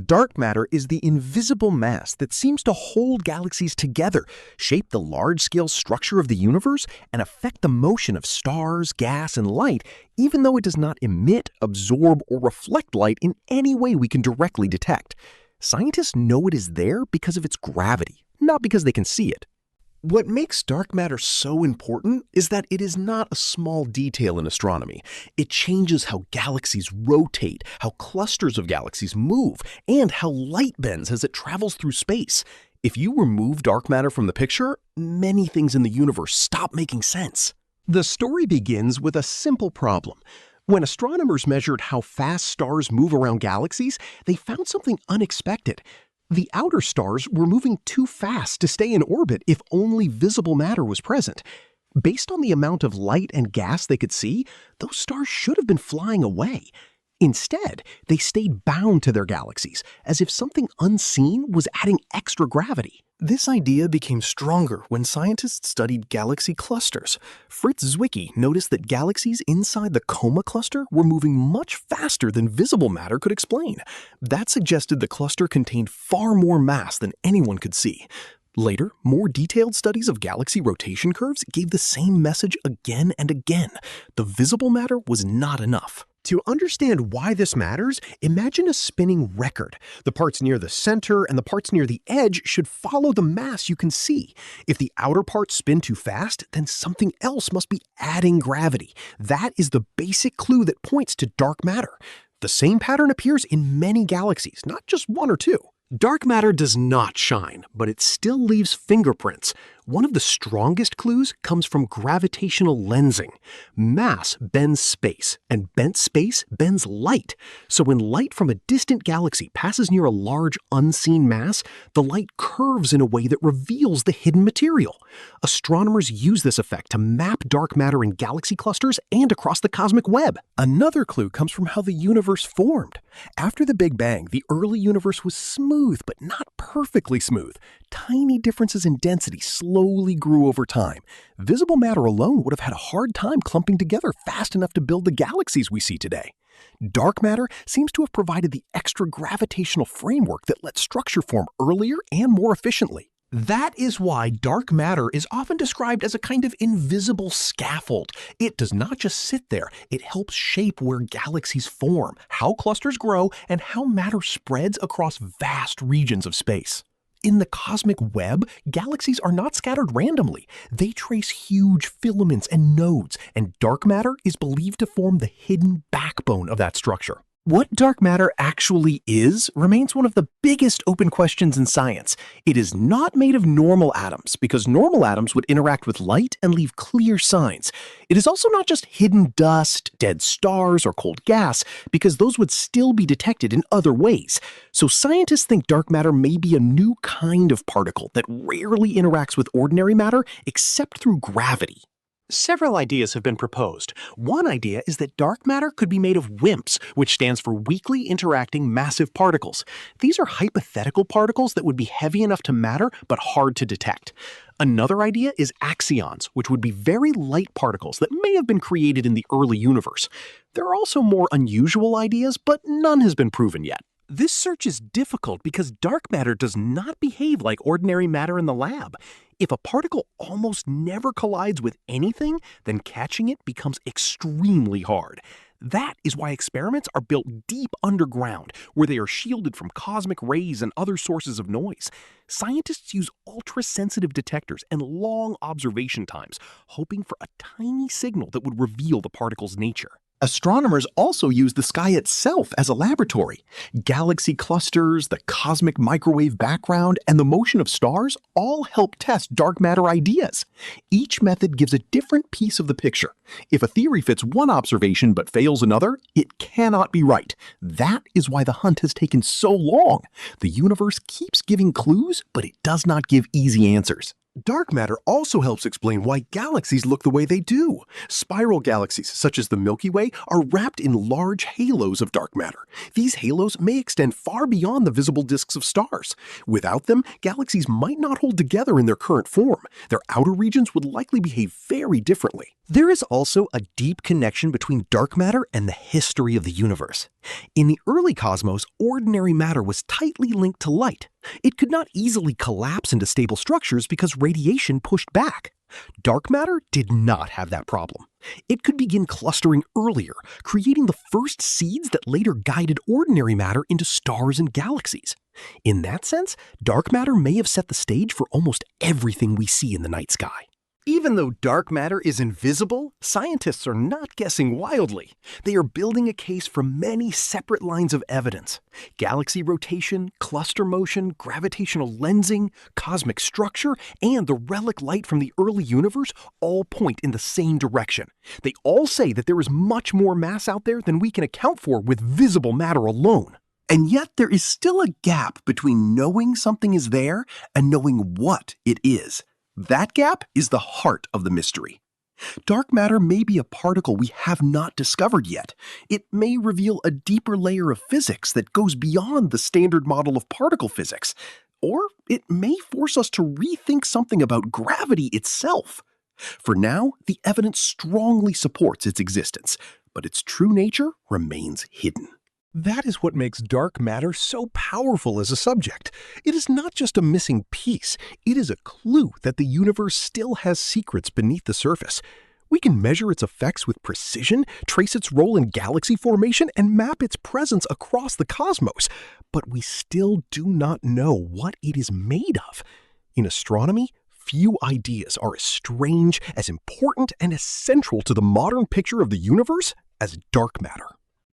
Dark matter is the invisible mass that seems to hold galaxies together, shape the large-scale structure of the universe, and affect the motion of stars, gas, and light, even though it does not emit, absorb, or reflect light in any way we can directly detect. Scientists know it is there because of its gravity, not because they can see it. What makes dark matter so important is that it is not a small detail in astronomy. It changes how galaxies rotate, how clusters of galaxies move, and how light bends as it travels through space. If you remove dark matter from the picture, many things in the universe stop making sense. The story begins with a simple problem. When astronomers measured how fast stars move around galaxies, they found something unexpected. The outer stars were moving too fast to stay in orbit if only visible matter was present. Based on the amount of light and gas they could see, those stars should have been flying away. Instead, they stayed bound to their galaxies, as if something unseen was adding extra gravity. This idea became stronger when scientists studied galaxy clusters. Fritz Zwicky noticed that galaxies inside the Coma cluster were moving much faster than visible matter could explain. That suggested the cluster contained far more mass than anyone could see. Later, more detailed studies of galaxy rotation curves gave the same message again and again. The visible matter was not enough. To understand why this matters, imagine a spinning record. The parts near the center and the parts near the edge should follow the mass you can see. If the outer parts spin too fast, then something else must be adding gravity. That is the basic clue that points to dark matter. The same pattern appears in many galaxies, not just one or two. Dark matter does not shine, but it still leaves fingerprints. One of the strongest clues comes from gravitational lensing. Mass bends space, and bent space bends light. So when light from a distant galaxy passes near a large unseen mass, the light curves in a way that reveals the hidden material. Astronomers use this effect to map dark matter in galaxy clusters and across the cosmic web. Another clue comes from how the universe formed. After the Big Bang, the early universe was smooth, but not perfectly smooth. Tiny differences in density slowly grew over time. Visible matter alone would have had a hard time clumping together fast enough to build the galaxies we see today. Dark matter seems to have provided the extra gravitational framework that let structure form earlier and more efficiently. That is why dark matter is often described as a kind of invisible scaffold. It does not just sit there, it helps shape where galaxies form, how clusters grow, and how matter spreads across vast regions of space. In the cosmic web, galaxies are not scattered randomly. They trace huge filaments and nodes, and dark matter is believed to form the hidden backbone of that structure. What dark matter actually is remains one of the biggest open questions in science. It is not made of normal atoms, because normal atoms would interact with light and leave clear signs. It is also not just hidden dust, dead stars, or cold gas, because those would still be detected in other ways. So scientists think dark matter may be a new kind of particle that rarely interacts with ordinary matter except through gravity. Several ideas have been proposed. One idea is that dark matter could be made of WIMPs, which stands for weakly interacting massive particles. These are hypothetical particles that would be heavy enough to matter but hard to detect. Another idea is axions, which would be very light particles that may have been created in the early universe. There are also more unusual ideas, but none has been proven yet. This search is difficult because dark matter does not behave like ordinary matter in the lab. If a particle almost never collides with anything, then catching it becomes extremely hard. That is why experiments are built deep underground, where they are shielded from cosmic rays and other sources of noise. Scientists use ultra-sensitive detectors and long observation times, hoping for a tiny signal that would reveal the particle's nature. Astronomers also use the sky itself as a laboratory. Galaxy clusters, the cosmic microwave background, and the motion of stars all help test dark matter ideas. Each method gives a different piece of the picture. If a theory fits one observation but fails another, it cannot be right. That is why the hunt has taken so long. The universe keeps giving clues, but it does not give easy answers. Dark matter also helps explain why galaxies look the way they do. Spiral galaxies, such as the Milky Way, are wrapped in large halos of dark matter. These halos may extend far beyond the visible disks of stars. Without them, galaxies might not hold together in their current form. Their outer regions would likely behave very differently. There is also a deep connection between dark matter and the history of the universe. In the early cosmos, ordinary matter was tightly linked to light. It could not easily collapse into stable structures because radiation pushed back. Dark matter did not have that problem. It could begin clustering earlier, creating the first seeds that later guided ordinary matter into stars and galaxies. In that sense, dark matter may have set the stage for almost everything we see in the night sky. Even though dark matter is invisible, scientists are not guessing wildly. They are building a case from many separate lines of evidence. Galaxy rotation, cluster motion, gravitational lensing, cosmic structure, and the relic light from the early universe all point in the same direction. They all say that there is much more mass out there than we can account for with visible matter alone. And yet there is still a gap between knowing something is there and knowing what it is. That gap is the heart of the mystery. Dark matter may be a particle we have not discovered yet. It may reveal a deeper layer of physics that goes beyond the standard model of particle physics. Or it may force us to rethink something about gravity itself. For now, the evidence strongly supports its existence, but its true nature remains hidden. That is what makes dark matter so powerful as a subject. It is not just a missing piece, it is a clue that the universe still has secrets beneath the surface. We can measure its effects with precision, trace its role in galaxy formation, and map its presence across the cosmos, but we still do not know what it is made of. In astronomy, few ideas are as strange, as important, and as central to the modern picture of the universe as dark matter.